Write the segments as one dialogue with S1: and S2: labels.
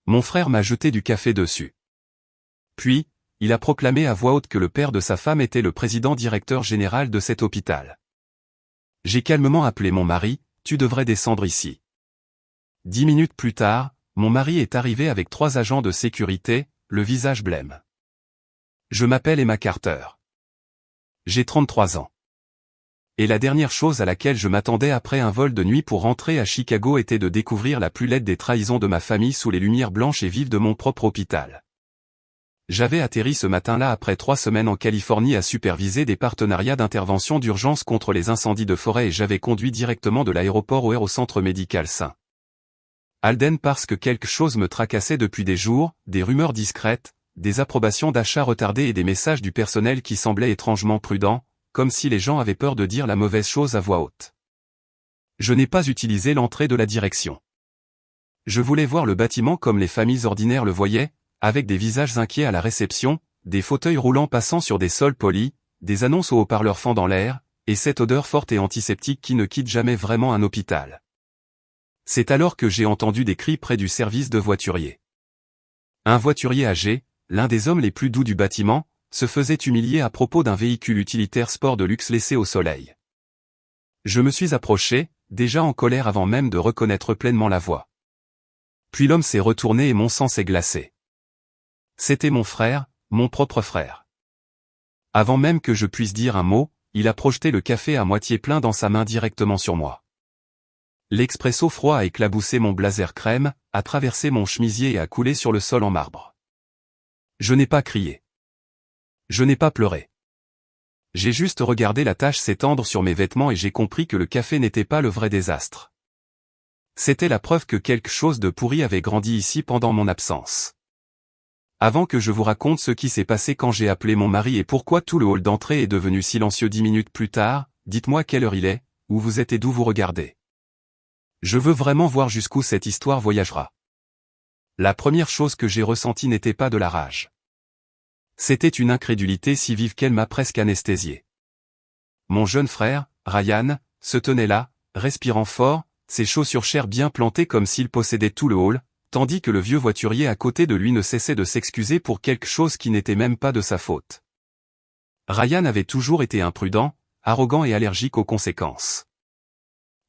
S1: Mon frère m'a jeté du café dessus. Puis, il a proclamé à voix haute que le père de sa femme était le président-directeur général de cet hôpital. J'ai calmement appelé mon mari, « Tu devrais descendre ici. » 10 minutes plus tard, mon mari est arrivé avec 3 agents de sécurité, le visage blême. Je m'appelle Emma Carter. J'ai 33 ans. Et la dernière chose à laquelle je m'attendais après un vol de nuit pour rentrer à Chicago était de découvrir la plus laide des trahisons de ma famille sous les lumières blanches et vives de mon propre hôpital. J'avais atterri ce matin-là après 3 semaines en Californie à superviser des partenariats d'intervention d'urgence contre les incendies de forêt et j'avais conduit directement de l'aéroport au centre médical St. Alden parce que quelque chose me tracassait depuis des jours, des rumeurs discrètes, des approbations d'achats retardées et des messages du personnel qui semblaient étrangement prudents, comme si les gens avaient peur de dire la mauvaise chose à voix haute. Je n'ai pas utilisé l'entrée de la direction. Je voulais voir le bâtiment comme les familles ordinaires le voyaient, avec des visages inquiets à la réception, des fauteuils roulants passant sur des sols polis, des annonces aux haut-parleurs fendant l'air, et cette odeur forte et antiseptique qui ne quitte jamais vraiment un hôpital. C'est alors que j'ai entendu des cris près du service de voiturier. Un voiturier âgé, l'un des hommes les plus doux du bâtiment, se faisait humilier à propos d'un véhicule utilitaire sport de luxe laissé au soleil. Je me suis approché, déjà en colère avant même de reconnaître pleinement la voix. Puis l'homme s'est retourné et mon sang s'est glacé. C'était mon frère, mon propre frère. Avant même que je puisse dire un mot, il a projeté le café à moitié plein dans sa main directement sur moi. L'expresso froid a éclaboussé mon blazer crème, a traversé mon chemisier et a coulé sur le sol en marbre. Je n'ai pas crié. Je n'ai pas pleuré. J'ai juste regardé la tache s'étendre sur mes vêtements et j'ai compris que le café n'était pas le vrai désastre. C'était la preuve que quelque chose de pourri avait grandi ici pendant mon absence. Avant que je vous raconte ce qui s'est passé quand j'ai appelé mon mari et pourquoi tout le hall d'entrée est devenu silencieux 10 minutes plus tard, dites-moi quelle heure il est, où vous êtes et d'où vous regardez. Je veux vraiment voir jusqu'où cette histoire voyagera. La première chose que j'ai ressentie n'était pas de la rage. C'était une incrédulité si vive qu'elle m'a presque anesthésié. Mon jeune frère, Ryan, se tenait là, respirant fort, ses chaussures chères bien plantées comme s'il possédait tout le hall, tandis que le vieux voiturier à côté de lui ne cessait de s'excuser pour quelque chose qui n'était même pas de sa faute. Ryan avait toujours été imprudent, arrogant et allergique aux conséquences.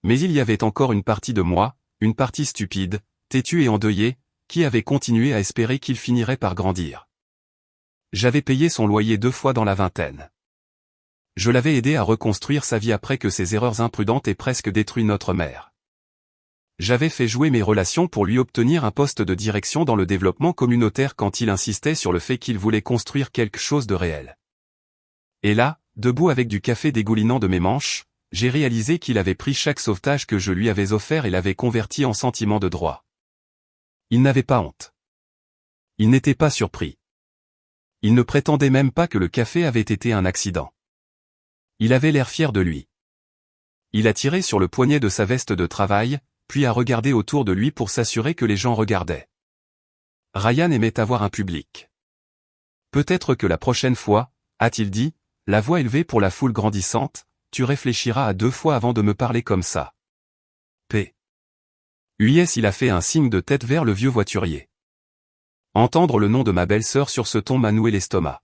S1: Mais il y avait encore une partie de moi, une partie stupide, têtue et endeuillée, qui avait continué à espérer qu'il finirait par grandir. J'avais payé son loyer 2 fois dans la vingtaine. Je l'avais aidé à reconstruire sa vie après que ses erreurs imprudentes aient presque détruit notre mère. J'avais fait jouer mes relations pour lui obtenir un poste de direction dans le développement communautaire quand il insistait sur le fait qu'il voulait construire quelque chose de réel. Et là, debout avec du café dégoulinant de mes manches, j'ai réalisé qu'il avait pris chaque sauvetage que je lui avais offert et l'avait converti en sentiment de droit. Il n'avait pas honte. Il n'était pas surpris. Il ne prétendait même pas que le café avait été un accident. Il avait l'air fier de lui. Il a tiré sur le poignet de sa veste de travail, puis a regardé autour de lui pour s'assurer que les gens regardaient. Ryan aimait avoir un public. Peut-être que la prochaine fois, a-t-il dit, la voix élevée pour la foule grandissante, tu réfléchiras à 2 fois avant de me parler comme ça. P. US il a fait un signe de tête vers le vieux voiturier. Entendre le nom de ma belle-sœur sur ce ton m'a noué l'estomac.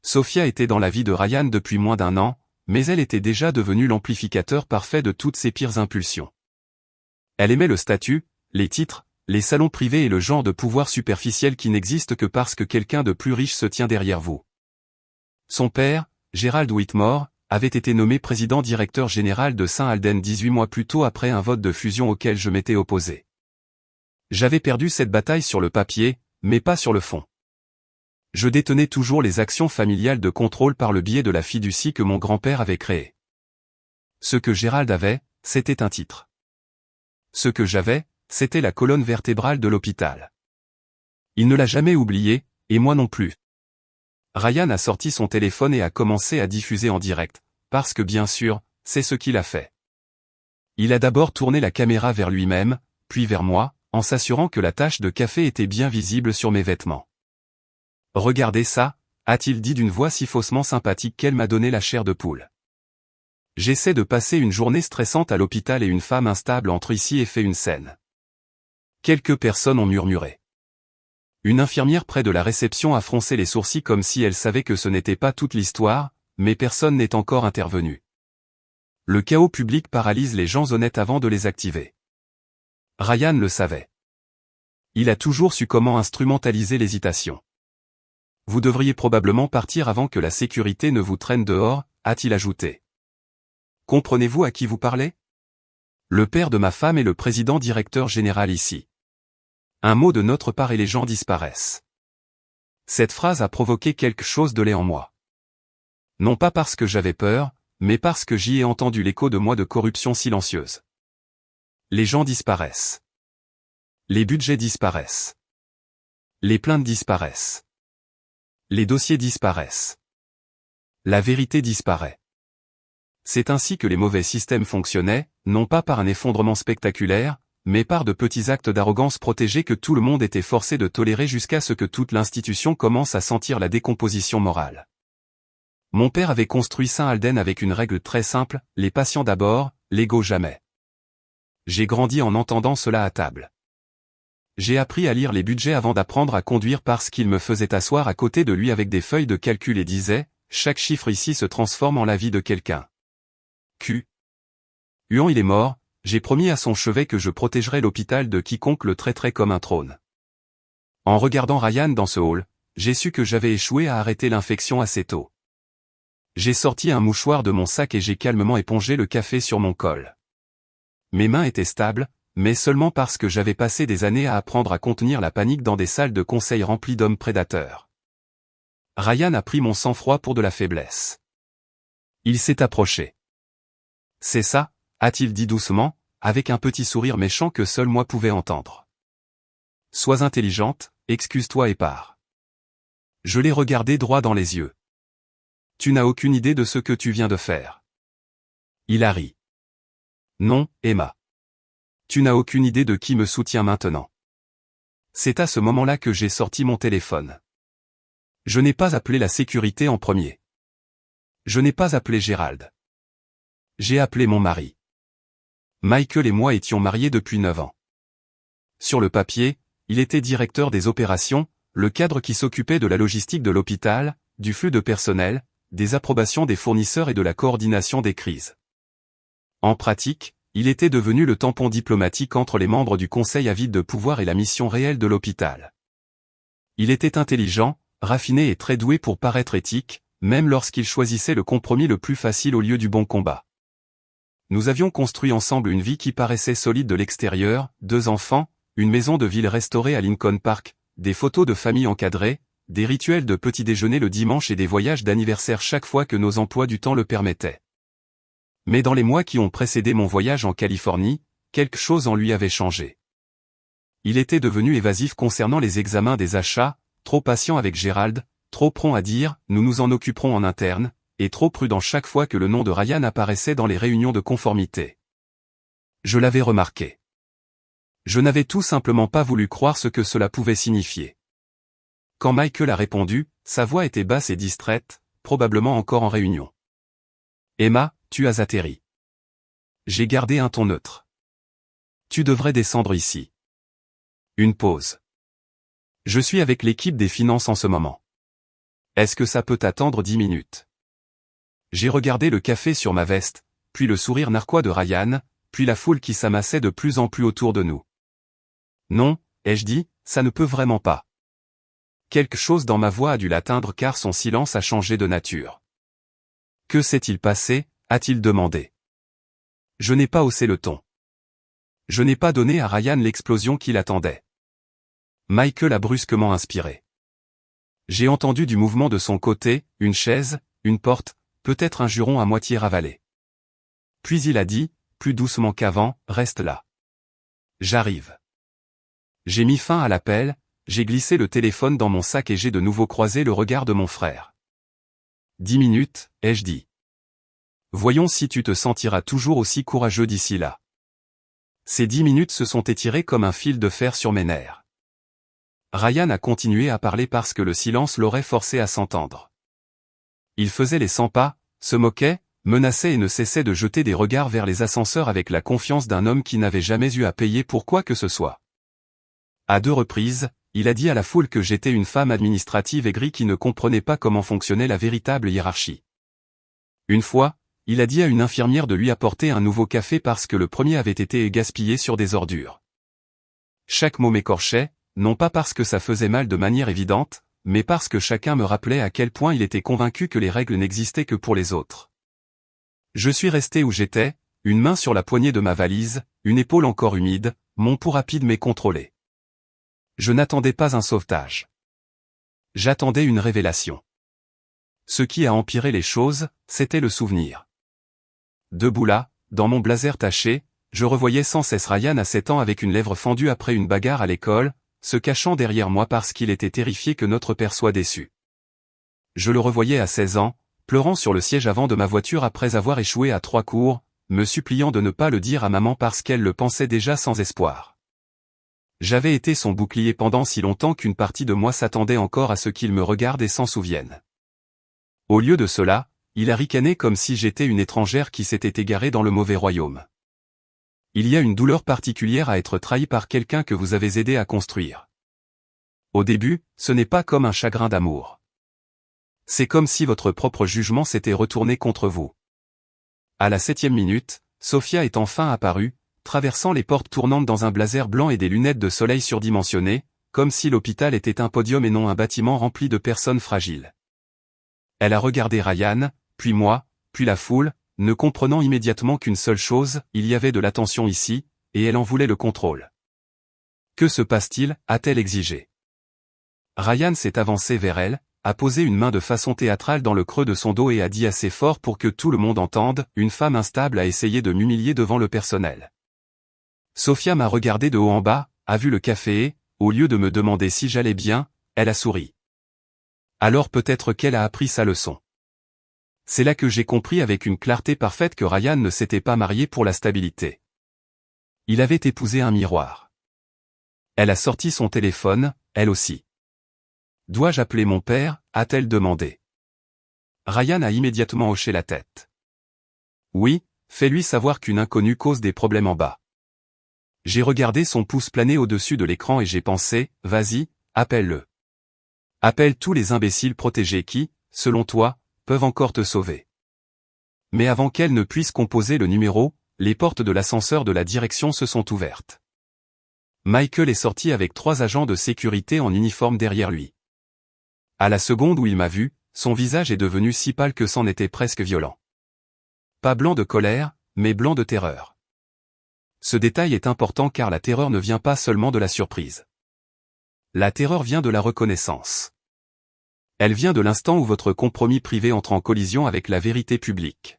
S1: Sophia était dans la vie de Ryan depuis moins d'1 an, mais elle était déjà devenue l'amplificateur parfait de toutes ses pires impulsions. Elle aimait le statut, les titres, les salons privés et le genre de pouvoir superficiel qui n'existe que parce que quelqu'un de plus riche se tient derrière vous. Son père, Gerald Whitmore, avait été nommé président-directeur général de St. Alden 18 mois plus tôt après un vote de fusion auquel je m'étais opposé. J'avais perdu cette bataille sur le papier, mais pas sur le fond. Je détenais toujours les actions familiales de contrôle par le biais de la fiducie que mon grand-père avait créée. Ce que Gerald avait, c'était un titre. Ce que j'avais, c'était la colonne vertébrale de l'hôpital. Il ne l'a jamais oublié, et moi non plus. Ryan a sorti son téléphone et a commencé à diffuser en direct, parce que bien sûr, c'est ce qu'il a fait. Il a d'abord tourné la caméra vers lui-même, puis vers moi, en s'assurant que la tache de café était bien visible sur mes vêtements. « Regardez ça », a-t-il dit d'une voix si faussement sympathique qu'elle m'a donné la chair de poule. J'essaie de passer une journée stressante à l'hôpital et une femme instable entre ici et fait une scène. Quelques personnes ont murmuré. Une infirmière près de la réception a froncé les sourcils comme si elle savait que ce n'était pas toute l'histoire, mais personne n'est encore intervenu. Le chaos public paralyse les gens honnêtes avant de les activer. Ryan le savait. Il a toujours su comment instrumentaliser l'hésitation. Vous devriez probablement partir avant que la sécurité ne vous traîne dehors, a-t-il ajouté. Comprenez-vous à qui vous parlez? Le père de ma femme est le président directeur général ici. Un mot de notre part et les gens disparaissent. Cette phrase a provoqué quelque chose de laid en moi. Non pas parce que j'avais peur, mais parce que j'y ai entendu l'écho de mois de corruption silencieuse. Les gens disparaissent. Les budgets disparaissent. Les plaintes disparaissent. Les dossiers disparaissent. La vérité disparaît. C'est ainsi que les mauvais systèmes fonctionnaient, non pas par un effondrement spectaculaire, mais par de petits actes d'arrogance protégés que tout le monde était forcé de tolérer jusqu'à ce que toute l'institution commence à sentir la décomposition morale. Mon père avait construit Saint-Alden avec une règle très simple, les patients d'abord, l'ego jamais. J'ai grandi en entendant cela à table. J'ai appris à lire les budgets avant d'apprendre à conduire parce qu'il me faisait asseoir à côté de lui avec des feuilles de calcul et disait, chaque chiffre ici se transforme en la vie de quelqu'un. Huon il est mort, j'ai promis à son chevet que je protégerais l'hôpital de quiconque le traiterait comme un trône. En regardant Ryan dans ce hall, j'ai su que j'avais échoué à arrêter l'infection assez tôt. J'ai sorti un mouchoir de mon sac et j'ai calmement épongé le café sur mon col. Mes mains étaient stables, mais seulement parce que j'avais passé des années à apprendre à contenir la panique dans des salles de conseil remplies d'hommes prédateurs. Ryan a pris mon sang-froid pour de la faiblesse. Il s'est approché. C'est ça, a-t-il dit doucement, avec un petit sourire méchant que seul moi pouvais entendre. Sois intelligente, excuse-toi et pars. Je l'ai regardé droit dans les yeux. Tu n'as aucune idée de ce que tu viens de faire. Il a ri. Non, Emma. Tu n'as aucune idée de qui me soutient maintenant. C'est à ce moment-là que j'ai sorti mon téléphone. Je n'ai pas appelé la sécurité en premier. Je n'ai pas appelé Gérald. J'ai appelé mon mari. Michael et moi étions mariés depuis 9 ans. Sur le papier, il était directeur des opérations, le cadre qui s'occupait de la logistique de l'hôpital, du flux de personnel, des approbations des fournisseurs et de la coordination des crises. En pratique, il était devenu le tampon diplomatique entre les membres du conseil avide de pouvoir et la mission réelle de l'hôpital. Il était intelligent, raffiné et très doué pour paraître éthique, même lorsqu'il choisissait le compromis le plus facile au lieu du bon combat. Nous avions construit ensemble une vie qui paraissait solide de l'extérieur, 2 enfants, une maison de ville restaurée à Lincoln Park, des photos de famille encadrées, des rituels de petit déjeuner le dimanche et des voyages d'anniversaire chaque fois que nos emplois du temps le permettaient. Mais dans les mois qui ont précédé mon voyage en Californie, quelque chose en lui avait changé. Il était devenu évasif concernant les examens des achats, trop patient avec Gérald, trop prompt à dire « nous nous en occuperons en interne », et trop prudent chaque fois que le nom de Ryan apparaissait dans les réunions de conformité. Je l'avais remarqué. Je n'avais tout simplement pas voulu croire ce que cela pouvait signifier. Quand Michael a répondu, sa voix était basse et distraite, probablement encore en réunion. « Emma, tu as atterri. » J'ai gardé un ton neutre. « Tu devrais descendre ici. » Une pause. « Je suis avec l'équipe des finances en ce moment. Est-ce que ça peut attendre 10 minutes ? » J'ai regardé le café sur ma veste, puis le sourire narquois de Ryan, puis la foule qui s'amassait de plus en plus autour de nous. Non, ai-je dit, ça ne peut vraiment pas. Quelque chose dans ma voix a dû l'atteindre car son silence a changé de nature. Que s'est-il passé, a-t-il demandé. Je n'ai pas haussé le ton. Je n'ai pas donné à Ryan l'explosion qu'il attendait. Michael a brusquement inspiré. J'ai entendu du mouvement de son côté, une chaise, une porte, peut-être un juron à moitié ravalé. Puis il a dit, plus doucement qu'avant, reste là. J'arrive. J'ai mis fin à l'appel, j'ai glissé le téléphone dans mon sac et j'ai de nouveau croisé le regard de mon frère. 10 minutes, ai-je dit. Voyons si tu te sentiras toujours aussi courageux d'ici là. Ces 10 minutes se sont étirées comme un fil de fer sur mes nerfs. Ryan a continué à parler parce que le silence l'aurait forcé à s'entendre. Il faisait les 100 pas, se moquait, menaçait et ne cessait de jeter des regards vers les ascenseurs avec la confiance d'un homme qui n'avait jamais eu à payer pour quoi que ce soit. À 2 reprises, il a dit à la foule que j'étais une femme administrative aigrie qui ne comprenait pas comment fonctionnait la véritable hiérarchie. Une fois, il a dit à une infirmière de lui apporter un nouveau café parce que le premier avait été gaspillé sur des ordures. Chaque mot m'écorchait, non pas parce que ça faisait mal de manière évidente, mais parce que chacun me rappelait à quel point il était convaincu que les règles n'existaient que pour les autres. Je suis resté où j'étais, une main sur la poignée de ma valise, une épaule encore humide, mon pouls rapide mais contrôlé. Je n'attendais pas un sauvetage. J'attendais une révélation. Ce qui a empiré les choses, c'était le souvenir. Debout là, dans mon blazer taché, je revoyais sans cesse Ryan à 7 ans avec une lèvre fendue après une bagarre à l'école, se cachant derrière moi parce qu'il était terrifié que notre père soit déçu. Je le revoyais à 16 ans, pleurant sur le siège avant de ma voiture après avoir échoué à 3 cours, me suppliant de ne pas le dire à maman parce qu'elle le pensait déjà sans espoir. J'avais été son bouclier pendant si longtemps qu'une partie de moi s'attendait encore à ce qu'il me regarde et s'en souvienne. Au lieu de cela, il a ricané comme si j'étais une étrangère qui s'était égarée dans le mauvais royaume. Il y a une douleur particulière à être trahi par quelqu'un que vous avez aidé à construire. Au début, ce n'est pas comme un chagrin d'amour. C'est comme si votre propre jugement s'était retourné contre vous. À la 7e minute, Sophia est enfin apparue, traversant les portes tournantes dans un blazer blanc et des lunettes de soleil surdimensionnées, comme si l'hôpital était un podium et non un bâtiment rempli de personnes fragiles. Elle a regardé Ryan, puis moi, puis la foule, ne comprenant immédiatement qu'une seule chose, il y avait de l'attention ici, et elle en voulait le contrôle. Que se passe-t-il, a-t-elle exigé. Ryan s'est avancé vers elle, a posé une main de façon théâtrale dans le creux de son dos et a dit assez fort pour que tout le monde entende, une femme instable a essayé de m'humilier devant le personnel. Sophia m'a regardé de haut en bas, a vu le café et, au lieu de me demander si j'allais bien, elle a souri. Alors peut-être qu'elle a appris sa leçon. C'est là que j'ai compris avec une clarté parfaite que Ryan ne s'était pas marié pour la stabilité. Il avait épousé un miroir. Elle a sorti son téléphone, elle aussi. Dois-je appeler mon père, a-t-elle demandé. Ryan a immédiatement hoché la tête. Oui, fais-lui savoir qu'une inconnue cause des problèmes en bas. J'ai regardé son pouce planer au-dessus de l'écran et j'ai pensé, vas-y, appelle-le. Appelle tous les imbéciles protégés qui, selon toi, peuvent encore te sauver. Mais avant qu'elle ne puisse composer le numéro, les portes de l'ascenseur de la direction se sont ouvertes. Michael est sorti avec 3 agents de sécurité en uniforme derrière lui. À la seconde où il m'a vu, son visage est devenu si pâle que c'en était presque violent. Pas blanc de colère, mais blanc de terreur. Ce détail est important car la terreur ne vient pas seulement de la surprise. La terreur vient de la reconnaissance. Elle vient de l'instant où votre compromis privé entre en collision avec la vérité publique.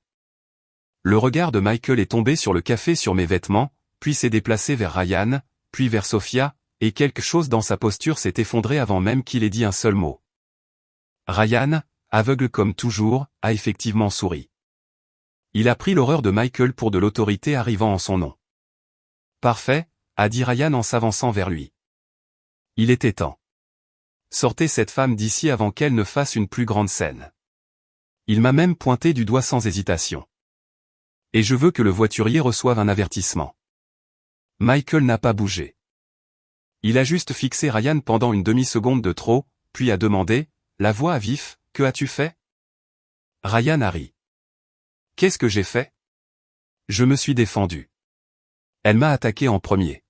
S1: Le regard de Michael est tombé sur le café sur mes vêtements, puis s'est déplacé vers Ryan, puis vers Sophia, et quelque chose dans sa posture s'est effondré avant même qu'il ait dit un seul mot. Ryan, aveugle comme toujours, a effectivement souri. Il a pris l'horreur de Michael pour de l'autorité arrivant en son nom. Parfait, a dit Ryan en s'avançant vers lui. Il était temps. Sortez cette femme d'ici avant qu'elle ne fasse une plus grande scène. Il m'a même pointé du doigt sans hésitation. Et je veux que le voiturier reçoive un avertissement. Michael n'a pas bougé. Il a juste fixé Ryan pendant une demi-seconde de trop, puis a demandé, la voix à vif, que as-tu fait? Ryan a ri. Qu'est-ce que j'ai fait? Je me suis défendu. Elle m'a attaqué en premier.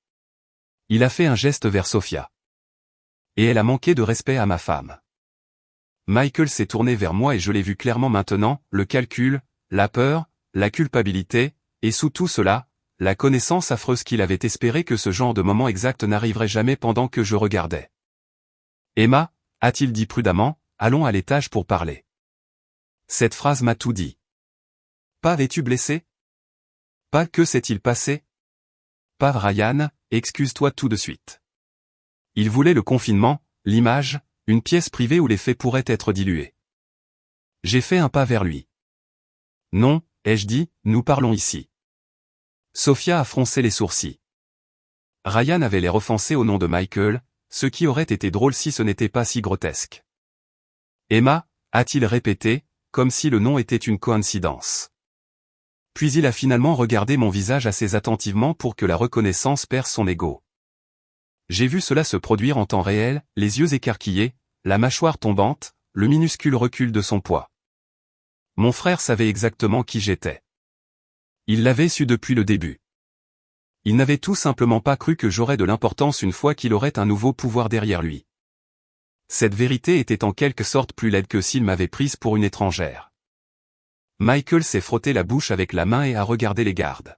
S1: Il a fait un geste vers Sophia. Et elle a manqué de respect à ma femme. Michael s'est tourné vers moi et je l'ai vu clairement maintenant, le calcul, la peur, la culpabilité, et sous tout cela, la connaissance affreuse qu'il avait espéré que ce genre de moment exact n'arriverait jamais pendant que je regardais. Emma, a-t-il dit prudemment, allons à l'étage pour parler. Cette phrase m'a tout dit. Pas es-tu blessé? Pas que s'est-il passé? Pas Ryan, excuse-toi tout de suite. Il voulait le confinement, l'image, une pièce privée où les faits pourraient être dilués. J'ai fait un pas vers lui. Non, ai-je dit, nous parlons ici. Sophia a froncé les sourcils. Ryan avait l'air offensé au nom de Michael, ce qui aurait été drôle si ce n'était pas si grotesque. Emma, a-t-il répété, comme si le nom était une coïncidence. Puis il a finalement regardé mon visage assez attentivement pour que la reconnaissance perce son ego. J'ai vu cela se produire en temps réel, les yeux écarquillés, la mâchoire tombante, le minuscule recul de son poids. Mon frère savait exactement qui j'étais. Il l'avait su depuis le début. Il n'avait tout simplement pas cru que j'aurais de l'importance une fois qu'il aurait un nouveau pouvoir derrière lui. Cette vérité était en quelque sorte plus laide que s'il m'avait prise pour une étrangère. Michael s'est frotté la bouche avec la main et a regardé les gardes.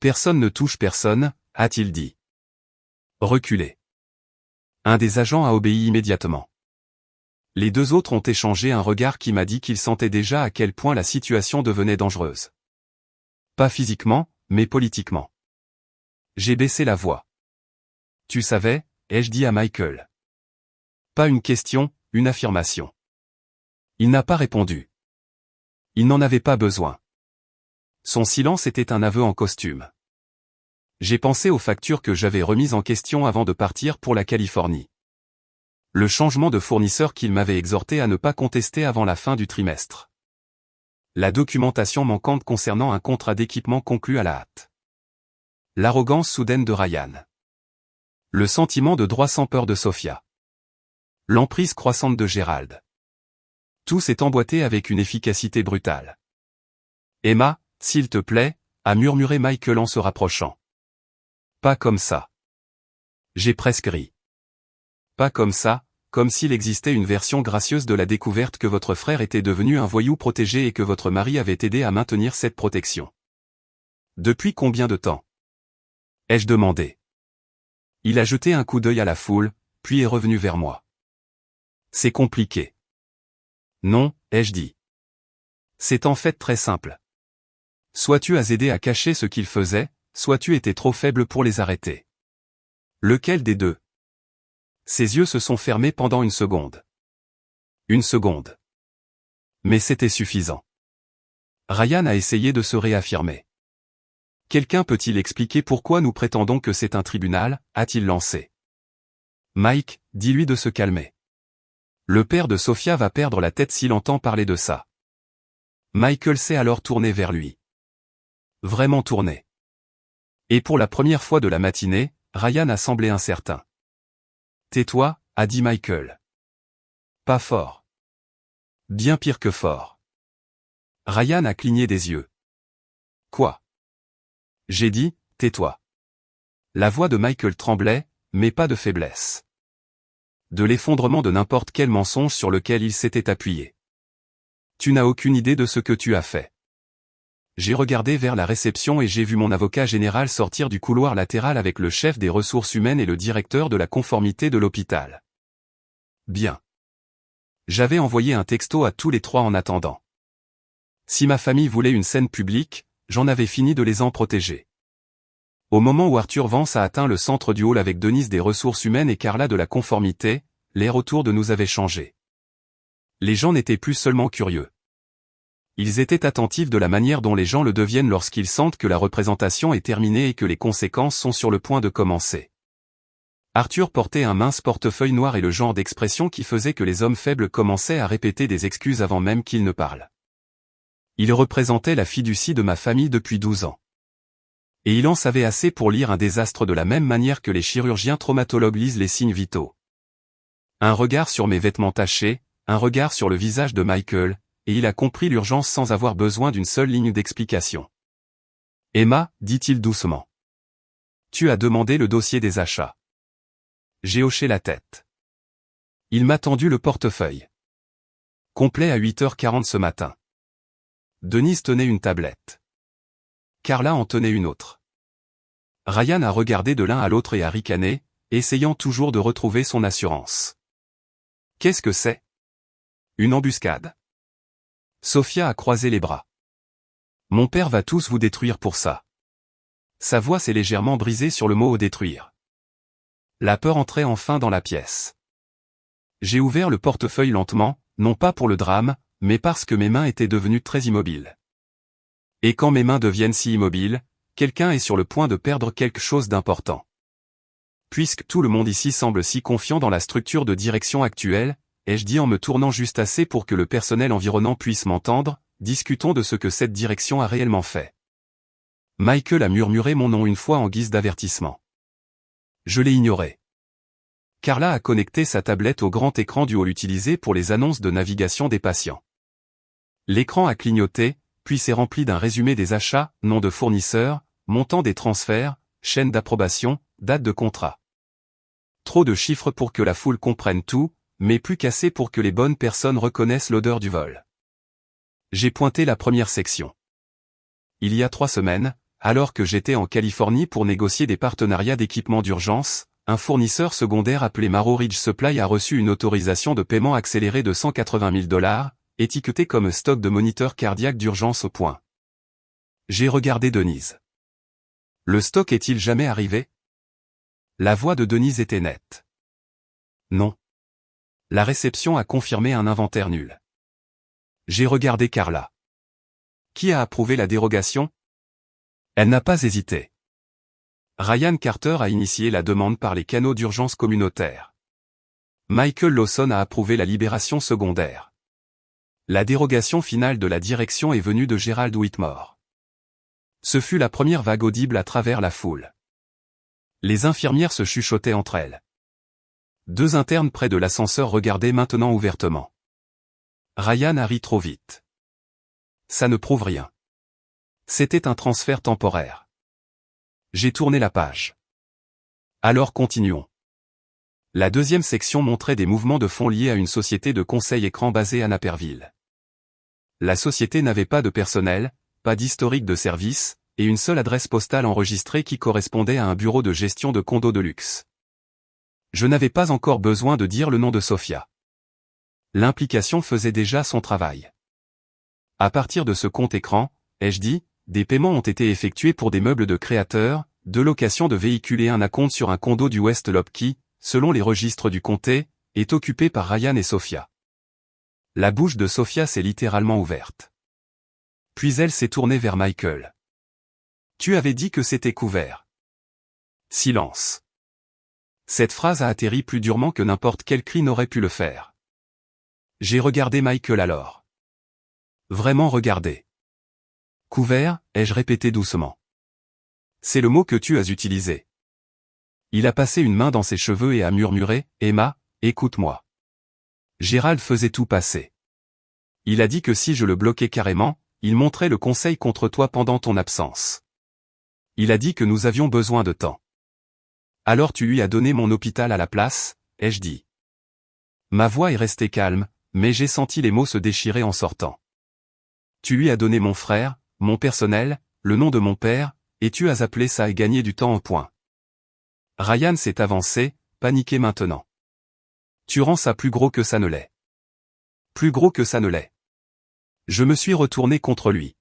S1: Personne ne touche personne, a-t-il dit. Reculez. Un des agents a obéi immédiatement. Les deux autres ont échangé un regard qui m'a dit qu'ils sentaient déjà à quel point la situation devenait dangereuse. Pas physiquement, mais politiquement. J'ai baissé la voix. Tu savais, ai-je dit à Michael. Pas une question, une affirmation. Il n'a pas répondu. Il n'en avait pas besoin. Son silence était un aveu en costume. J'ai pensé aux factures que j'avais remises en question avant de partir pour la Californie. Le changement de fournisseur qu'il m'avait exhorté à ne pas contester avant la fin du trimestre. La documentation manquante concernant un contrat d'équipement conclu à la hâte. L'arrogance soudaine de Ryan. Le sentiment de droit sans peur de Sophia. L'emprise croissante de Gérald. Tout s'est emboîté avec une efficacité brutale. Emma, s'il te plaît, a murmuré Michael en se rapprochant. Pas comme ça. J'ai presque ri. Pas comme ça, comme s'il existait une version gracieuse de la découverte que votre frère était devenu un voyou protégé et que votre mari avait aidé à maintenir cette protection. Depuis combien de temps? Ai-je demandé. Il a jeté un coup d'œil à la foule, puis est revenu vers moi. C'est compliqué. Non, ai-je dit. C'est en fait très simple. Soit tu as aidé à cacher ce qu'ils faisaient, soit tu étais trop faible pour les arrêter. Lequel des deux? Ses yeux se sont fermés pendant une seconde. Une seconde. Mais c'était suffisant. Ryan a essayé de se réaffirmer. Quelqu'un peut-il expliquer pourquoi nous prétendons que c'est un tribunal, a-t-il lancé. Mike, dis-lui de se calmer. Le père de Sophia va perdre la tête s'il entend parler de ça. Michael s'est alors tourné vers lui. Vraiment tourné. Et pour la première fois de la matinée, Ryan a semblé incertain. Tais-toi, a dit Michael. Pas fort. Bien pire que fort. Ryan a cligné des yeux. Quoi? J'ai dit, tais-toi. La voix de Michael tremblait, mais pas de faiblesse. De l'effondrement de n'importe quel mensonge sur lequel il s'était appuyé. Tu n'as aucune idée de ce que tu as fait. J'ai regardé vers la réception et j'ai vu mon avocat général sortir du couloir latéral avec le chef des ressources humaines et le directeur de la conformité de l'hôpital. Bien. J'avais envoyé un texto à tous les trois en attendant. Si ma famille voulait une scène publique, j'en avais fini de les en protéger. Au moment où Arthur Vance a atteint le centre du hall avec Denise des ressources humaines et Carla de la conformité, l'air autour de nous avait changé. Les gens n'étaient plus seulement curieux. Ils étaient attentifs de la manière dont les gens le deviennent lorsqu'ils sentent que la représentation est terminée et que les conséquences sont sur le point de commencer. Arthur portait un mince portefeuille noir et le genre d'expression qui faisait que les hommes faibles commençaient à répéter des excuses avant même qu'ils ne parlent. Il représentait la fiducie de ma famille depuis 12 ans. Et il en savait assez pour lire un désastre de la même manière que les chirurgiens traumatologues lisent les signes vitaux. Un regard sur mes vêtements tachés, un regard sur le visage de Michael, et il a compris l'urgence sans avoir besoin d'une seule ligne d'explication. Emma, dit-il doucement. Tu as demandé le dossier des achats. J'ai hoché la tête. Il m'a tendu le portefeuille. Complet à 8h40 ce matin. Denise tenait une tablette. Carla en tenait une autre. Ryan a regardé de l'un à l'autre et a ricané, essayant toujours de retrouver son assurance. Qu'est-ce que c'est? Une embuscade. Sophia a croisé les bras. Mon père va tous vous détruire pour ça. Sa voix s'est légèrement brisée sur le mot « détruire ». La peur entrait enfin dans la pièce. J'ai ouvert le portefeuille lentement, non pas pour le drame, mais parce que mes mains étaient devenues très immobiles. Et quand mes mains deviennent si immobiles, quelqu'un est sur le point de perdre quelque chose d'important. Puisque tout le monde ici semble si confiant dans la structure de direction actuelle, ai-je dit en me tournant juste assez pour que le personnel environnant puisse m'entendre, discutons de ce que cette direction a réellement fait. Michael a murmuré mon nom une fois en guise d'avertissement. Je l'ai ignoré. Carla a connecté sa tablette au grand écran du hall utilisé pour les annonces de navigation des patients. L'écran a clignoté, puis s'est rempli d'un résumé des achats, nom de fournisseur, montant des transferts, chaîne d'approbation, date de contrat. Trop de chiffres pour que la foule comprenne tout, mais plus qu'assez pour que les bonnes personnes reconnaissent l'odeur du vol. J'ai pointé la première section. Il y a 3 semaines, alors que j'étais en Californie pour négocier des partenariats d'équipement d'urgence, un fournisseur secondaire appelé Maro Ridge Supply a reçu une autorisation de paiement accélérée de $180 000, étiquetée comme stock de moniteurs cardiaques d'urgence au point. J'ai regardé Denise. Le stock est-il jamais arrivé? La voix de Denise était nette. Non. La réception a confirmé un inventaire nul. J'ai regardé Carla. Qui a approuvé la dérogation? Elle n'a pas hésité. Ryan Carter a initié la demande par les canaux d'urgence communautaires. Michael Lawson a approuvé la libération secondaire. La dérogation finale de la direction est venue de Gerald Whitmore. Ce fut la première vague audible à travers la foule. Les infirmières se chuchotaient entre elles. 2 internes près de l'ascenseur regardaient maintenant ouvertement. Ryan a ri trop vite. Ça ne prouve rien. C'était un transfert temporaire. J'ai tourné la page. Alors continuons. La deuxième section montrait des mouvements de fonds liés à une société de conseil écran basée à Naperville. La société n'avait pas de personnel, pas d'historique de service, et une seule adresse postale enregistrée qui correspondait à un bureau de gestion de condos de luxe. Je n'avais pas encore besoin de dire le nom de Sophia. L'implication faisait déjà son travail. À partir de ce compte écran, ai-je dit, des paiements ont été effectués pour des meubles de créateurs, de location de véhicules et un acompte sur un condo du West Lob qui, selon les registres du comté, est occupé par Ryan et Sophia. La bouche de Sophia s'est littéralement ouverte. Puis elle s'est tournée vers Michael. Tu avais dit que c'était couvert. Silence. Cette phrase a atterri plus durement que n'importe quel cri n'aurait pu le faire. J'ai regardé Michael alors. Vraiment regardé. Couvert, ai-je répété doucement. C'est le mot que tu as utilisé. Il a passé une main dans ses cheveux et a murmuré, Emma, écoute-moi. Gérald faisait tout passer. Il a dit que si je le bloquais carrément, il monterait le conseil contre toi pendant ton absence. Il a dit que nous avions besoin de temps. Alors tu lui as donné mon hôpital à la place, ai-je dit. Ma voix est restée calme, mais j'ai senti les mots se déchirer en sortant. Tu lui as donné mon frère, mon personnel, le nom de mon père, et tu as appelé ça et gagner du temps en point. Ryan s'est avancé, paniqué maintenant. Tu rends ça plus gros que ça ne l'est. Plus gros que ça ne l'est. Je me suis retourné contre lui.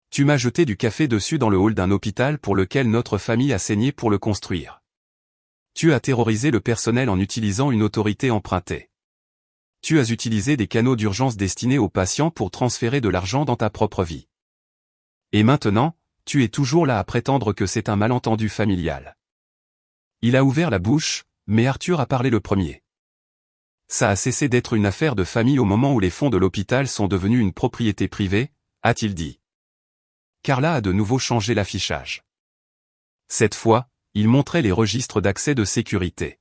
S1: Tu m'as jeté du café dessus dans le hall d'un hôpital pour lequel notre famille a saigné pour le construire. Tu as terrorisé le personnel en utilisant une autorité empruntée. Tu as utilisé des canaux d'urgence destinés aux patients pour transférer de l'argent dans ta propre vie. Et maintenant, tu es toujours là à prétendre que c'est un malentendu familial. Il a ouvert la bouche, mais Arthur a parlé le premier. Ça a cessé d'être une affaire de famille au moment où les fonds de l'hôpital sont devenus une propriété privée, a-t-il dit. Carla a de nouveau changé l'affichage. Cette fois, il montrait les registres d'accès de sécurité.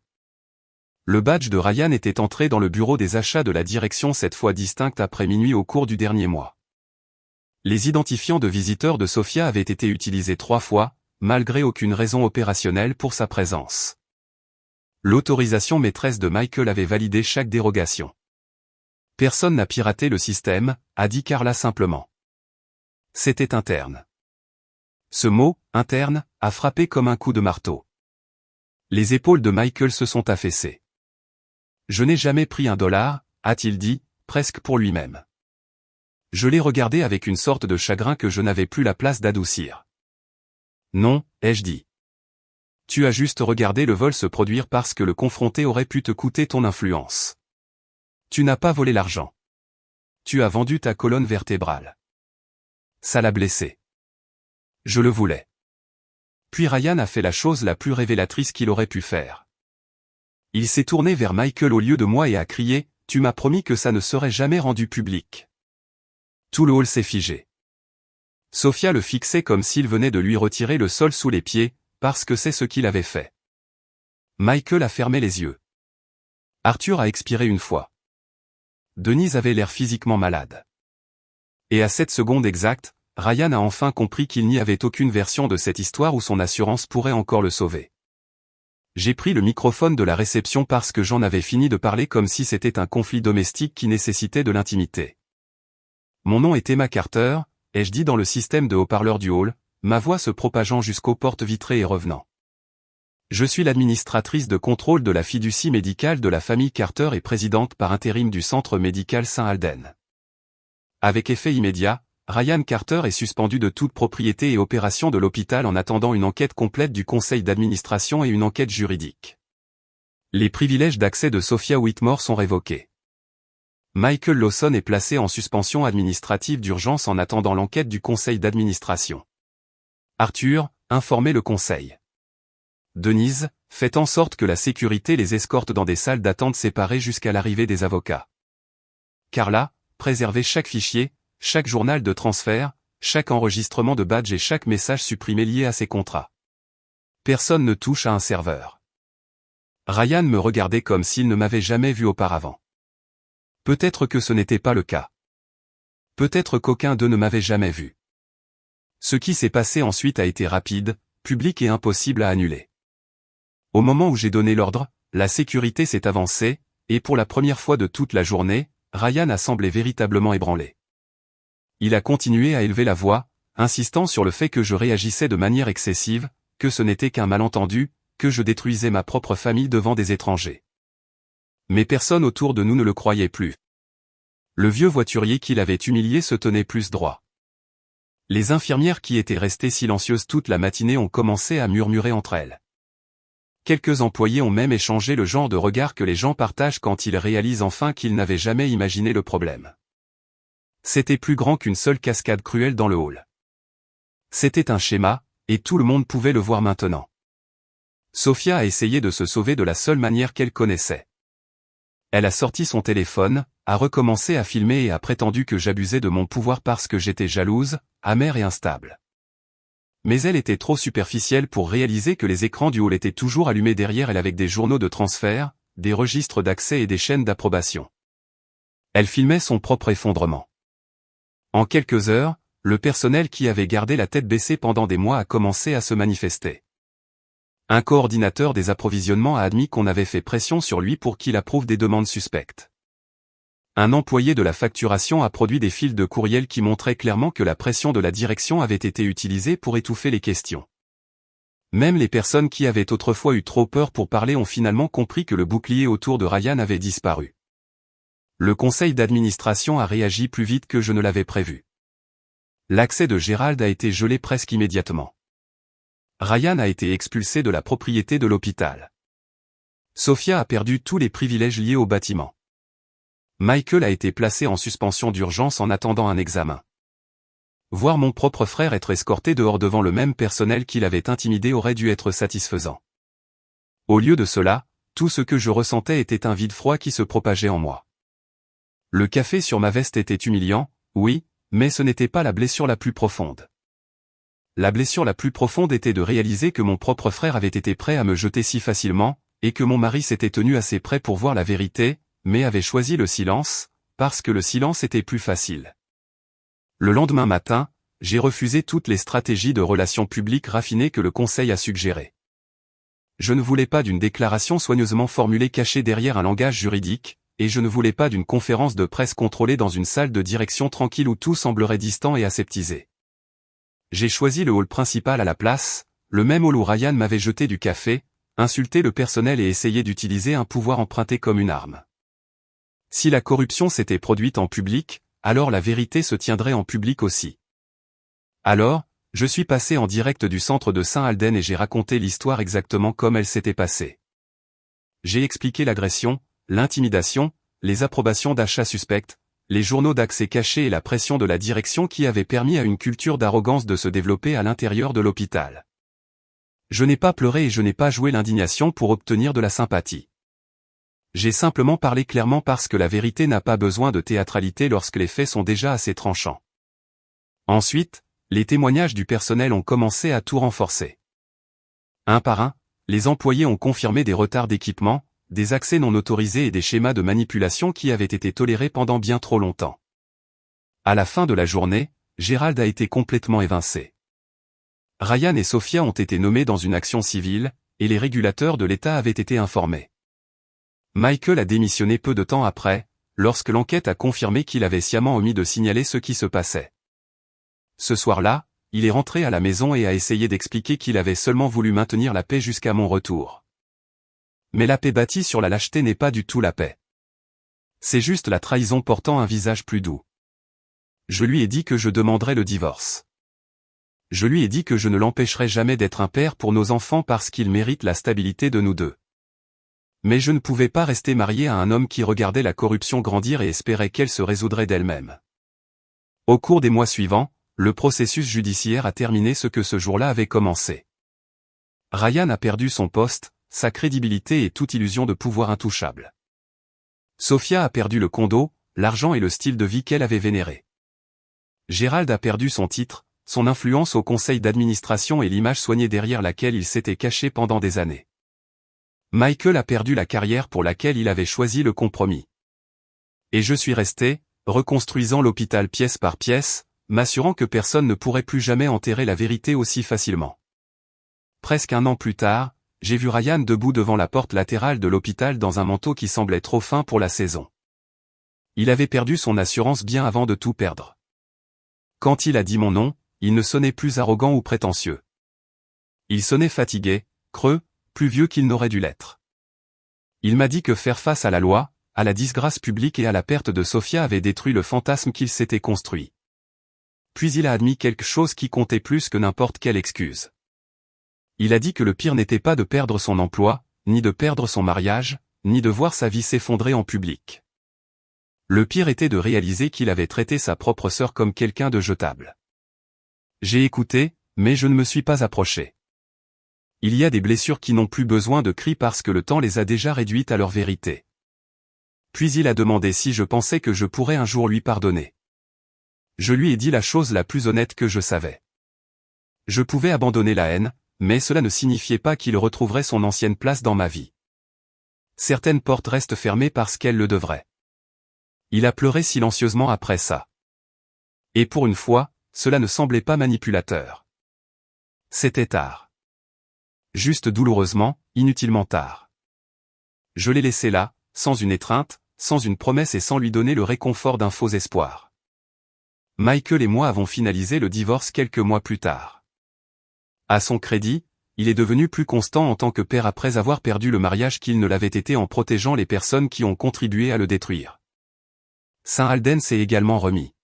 S1: Le badge de Ryan était entré dans le bureau des achats de la direction cette fois distincte après minuit au cours du dernier mois. Les identifiants de visiteurs de Sophia avaient été utilisés 3 fois, malgré aucune raison opérationnelle pour sa présence. L'autorisation maîtresse de Michael avait validé chaque dérogation. Personne n'a piraté le système, a dit Carla simplement. C'était interne. Ce mot, interne, a frappé comme un coup de marteau. Les épaules de Michael se sont affaissées. Je n'ai jamais pris $1, a-t-il dit, presque pour lui-même. Je l'ai regardé avec une sorte de chagrin que je n'avais plus la place d'adoucir. Non, ai-je dit. Tu as juste regardé le vol se produire parce que le confronter aurait pu te coûter ton influence. Tu n'as pas volé l'argent. Tu as vendu ta colonne vertébrale. Ça l'a blessé. Je le voulais. Puis Ryan a fait la chose la plus révélatrice qu'il aurait pu faire. Il s'est tourné vers Michael au lieu de moi et a crié, « Tu m'as promis que ça ne serait jamais rendu public. » Tout le hall s'est figé. Sophia le fixait comme s'il venait de lui retirer le sol sous les pieds, parce que c'est ce qu'il avait fait. Michael a fermé les yeux. Arthur a expiré une fois. Denise avait l'air physiquement malade. Et à cette seconde exacte, Ryan a enfin compris qu'il n'y avait aucune version de cette histoire où son assurance pourrait encore le sauver. J'ai pris le microphone de la réception parce que j'en avais fini de parler comme si c'était un conflit domestique qui nécessitait de l'intimité. Mon nom est Emma Carter, ai-je dit dans le système de haut-parleurs du hall, ma voix se propageant jusqu'aux portes vitrées et revenant. Je suis l'administratrice de contrôle de la fiducie médicale de la famille Carter et présidente par intérim du centre médical Saint-Alden. Avec effet immédiat, Ryan Carter est suspendu de toute propriété et opération de l'hôpital en attendant une enquête complète du conseil d'administration et une enquête juridique. Les privilèges d'accès de Sophia Whitmore sont révoqués. Michael Lawson est placé en suspension administrative d'urgence en attendant l'enquête du conseil d'administration. Arthur, informez le conseil. Denise, faites en sorte que la sécurité les escorte dans des salles d'attente séparées jusqu'à l'arrivée des avocats. Carla, préservez chaque fichier, chaque journal de transfert, chaque enregistrement de badge et chaque message supprimé lié à ces contrats. Personne ne touche à un serveur. Ryan me regardait comme s'il ne m'avait jamais vu auparavant. Peut-être que ce n'était pas le cas. Peut-être qu'aucun d'eux ne m'avait jamais vu. Ce qui s'est passé ensuite a été rapide, public et impossible à annuler. Au moment où j'ai donné l'ordre, la sécurité s'est avancée, et pour la première fois de toute la journée, Ryan a semblé véritablement ébranlé. Il a continué à élever la voix, insistant sur le fait que je réagissais de manière excessive, que ce n'était qu'un malentendu, que je détruisais ma propre famille devant des étrangers. Mais personne autour de nous ne le croyait plus. Le vieux voiturier qui l'avait humilié se tenait plus droit. Les infirmières qui étaient restées silencieuses toute la matinée ont commencé à murmurer entre elles. Quelques employés ont même échangé le genre de regard que les gens partagent quand ils réalisent enfin qu'ils n'avaient jamais imaginé le problème. C'était plus grand qu'une seule cascade cruelle dans le hall. C'était un schéma, et tout le monde pouvait le voir maintenant. Sophia a essayé de se sauver de la seule manière qu'elle connaissait. Elle a sorti son téléphone, a recommencé à filmer et a prétendu que j'abusais de mon pouvoir parce que j'étais jalouse, amère et instable. Mais elle était trop superficielle pour réaliser que les écrans du hall étaient toujours allumés derrière elle avec des journaux de transfert, des registres d'accès et des chaînes d'approbation. Elle filmait son propre effondrement. En quelques heures, le personnel qui avait gardé la tête baissée pendant des mois a commencé à se manifester. Un coordinateur des approvisionnements a admis qu'on avait fait pression sur lui pour qu'il approuve des demandes suspectes. Un employé de la facturation a produit des fils de courriel qui montraient clairement que la pression de la direction avait été utilisée pour étouffer les questions. Même les personnes qui avaient autrefois eu trop peur pour parler ont finalement compris que le bouclier autour de Ryan avait disparu. Le conseil d'administration a réagi plus vite que je ne l'avais prévu. L'accès de Gérald a été gelé presque immédiatement. Ryan a été expulsé de la propriété de l'hôpital. Sophia a perdu tous les privilèges liés au bâtiment. Michael a été placé en suspension d'urgence en attendant un examen. Voir mon propre frère être escorté dehors devant le même personnel qui l'avait intimidé aurait dû être satisfaisant. Au lieu de cela, tout ce que je ressentais était un vide froid qui se propageait en moi. Le café sur ma veste était humiliant, oui, mais ce n'était pas la blessure la plus profonde. La blessure la plus profonde était de réaliser que mon propre frère avait été prêt à me jeter si facilement, et que mon mari s'était tenu assez près pour voir la vérité, mais avait choisi le silence, parce que le silence était plus facile. Le lendemain matin, j'ai refusé toutes les stratégies de relations publiques raffinées que le conseil a suggérées. Je ne voulais pas d'une déclaration soigneusement formulée cachée derrière un langage juridique, et je ne voulais pas d'une conférence de presse contrôlée dans une salle de direction tranquille où tout semblerait distant et aseptisé. J'ai choisi le hall principal à la place, le même hall où Ryan m'avait jeté du café, insulté le personnel et essayé d'utiliser un pouvoir emprunté comme une arme. Si la corruption s'était produite en public, alors la vérité se tiendrait en public aussi. Alors, je suis passé en direct du centre de Saint-Alden et j'ai raconté l'histoire exactement comme elle s'était passée. J'ai expliqué l'agression, l'intimidation, les approbations d'achats suspects, les journaux d'accès cachés et la pression de la direction qui avait permis à une culture d'arrogance de se développer à l'intérieur de l'hôpital. Je n'ai pas pleuré et je n'ai pas joué l'indignation pour obtenir de la sympathie. J'ai simplement parlé clairement parce que la vérité n'a pas besoin de théâtralité lorsque les faits sont déjà assez tranchants. Ensuite, les témoignages du personnel ont commencé à tout renforcer. Un par un, les employés ont confirmé des retards d'équipement, des accès non autorisés et des schémas de manipulation qui avaient été tolérés pendant bien trop longtemps. À la fin de la journée, Gérald a été complètement évincé. Ryan et Sophia ont été nommés dans une action civile, et les régulateurs de l'État avaient été informés. Michael a démissionné peu de temps après, lorsque l'enquête a confirmé qu'il avait sciemment omis de signaler ce qui se passait. Ce soir-là, il est rentré à la maison et a essayé d'expliquer qu'il avait seulement voulu maintenir la paix jusqu'à mon retour. Mais la paix bâtie sur la lâcheté n'est pas du tout la paix. C'est juste la trahison portant un visage plus doux. Je lui ai dit que je demanderais le divorce. Je lui ai dit que je ne l'empêcherai jamais d'être un père pour nos enfants parce qu'il mérite la stabilité de nous deux. Mais je ne pouvais pas rester marié à un homme qui regardait la corruption grandir et espérait qu'elle se résoudrait d'elle-même. Au cours des mois suivants, le processus judiciaire a terminé ce que ce jour-là avait commencé. Ryan a perdu son poste, sa crédibilité et toute illusion de pouvoir intouchable. Sophia a perdu le condo, l'argent et le style de vie qu'elle avait vénéré. Gérald a perdu son titre, son influence au conseil d'administration et l'image soignée derrière laquelle il s'était caché pendant des années. Michael a perdu la carrière pour laquelle il avait choisi le compromis. Et je suis resté, reconstruisant l'hôpital pièce par pièce, m'assurant que personne ne pourrait plus jamais enterrer la vérité aussi facilement. Presque un an plus tard, j'ai vu Ryan debout devant la porte latérale de l'hôpital dans un manteau qui semblait trop fin pour la saison. Il avait perdu son assurance bien avant de tout perdre. Quand il a dit mon nom, il ne sonnait plus arrogant ou prétentieux. Il sonnait fatigué, creux, plus vieux qu'il n'aurait dû l'être. Il m'a dit que faire face à la loi, à la disgrâce publique et à la perte de Sophia avait détruit le fantasme qu'il s'était construit. Puis il a admis quelque chose qui comptait plus que n'importe quelle excuse. Il a dit que le pire n'était pas de perdre son emploi, ni de perdre son mariage, ni de voir sa vie s'effondrer en public. Le pire était de réaliser qu'il avait traité sa propre sœur comme quelqu'un de jetable. J'ai écouté, mais je ne me suis pas approché. Il y a des blessures qui n'ont plus besoin de cris parce que le temps les a déjà réduites à leur vérité. Puis il a demandé si je pensais que je pourrais un jour lui pardonner. Je lui ai dit la chose la plus honnête que je savais. Je pouvais abandonner la haine, mais cela ne signifiait pas qu'il retrouverait son ancienne place dans ma vie. Certaines portes restent fermées parce qu'elles le devraient. Il a pleuré silencieusement après ça. Et pour une fois, cela ne semblait pas manipulateur. C'était tard. Juste douloureusement, inutilement tard. Je l'ai laissé là, sans une étreinte, sans une promesse et sans lui donner le réconfort d'un faux espoir. Michael et moi avons finalisé le divorce quelques mois plus tard. À son crédit, il est devenu plus constant en tant que père après avoir perdu le mariage qu'il ne l'avait été en protégeant les personnes qui ont contribué à le détruire. Saint Alden s'est également remis.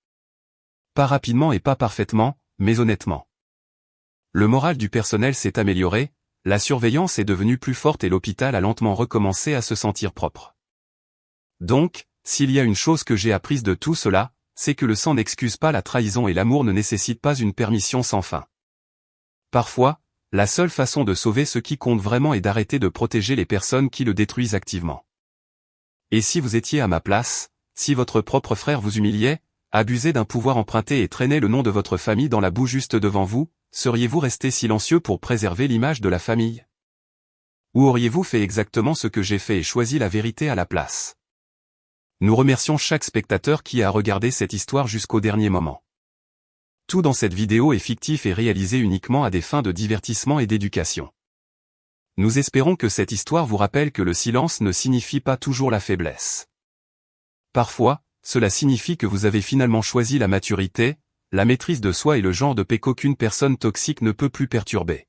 S1: Pas rapidement et pas parfaitement, mais honnêtement. Le moral du personnel s'est amélioré, la surveillance est devenue plus forte et l'hôpital a lentement recommencé à se sentir propre. Donc, s'il y a une chose que j'ai apprise de tout cela, c'est que le sang n'excuse pas la trahison et l'amour ne nécessite pas une permission sans fin. Parfois, la seule façon de sauver ce qui compte vraiment est d'arrêter de protéger les personnes qui le détruisent activement. Et si vous étiez à ma place, si votre propre frère vous humiliait, abusait d'un pouvoir emprunté et traînait le nom de votre famille dans la boue juste devant vous, seriez-vous resté silencieux pour préserver l'image de la famille? Ou auriez-vous fait exactement ce que j'ai fait et choisi la vérité à la place? Nous remercions chaque spectateur qui a regardé cette histoire jusqu'au dernier moment. Tout dans cette vidéo est fictif et réalisé uniquement à des fins de divertissement et d'éducation. Nous espérons que cette histoire vous rappelle que le silence ne signifie pas toujours la faiblesse. Parfois, cela signifie que vous avez finalement choisi la maturité, la maîtrise de soi et le genre de paix qu'aucune personne toxique ne peut plus perturber.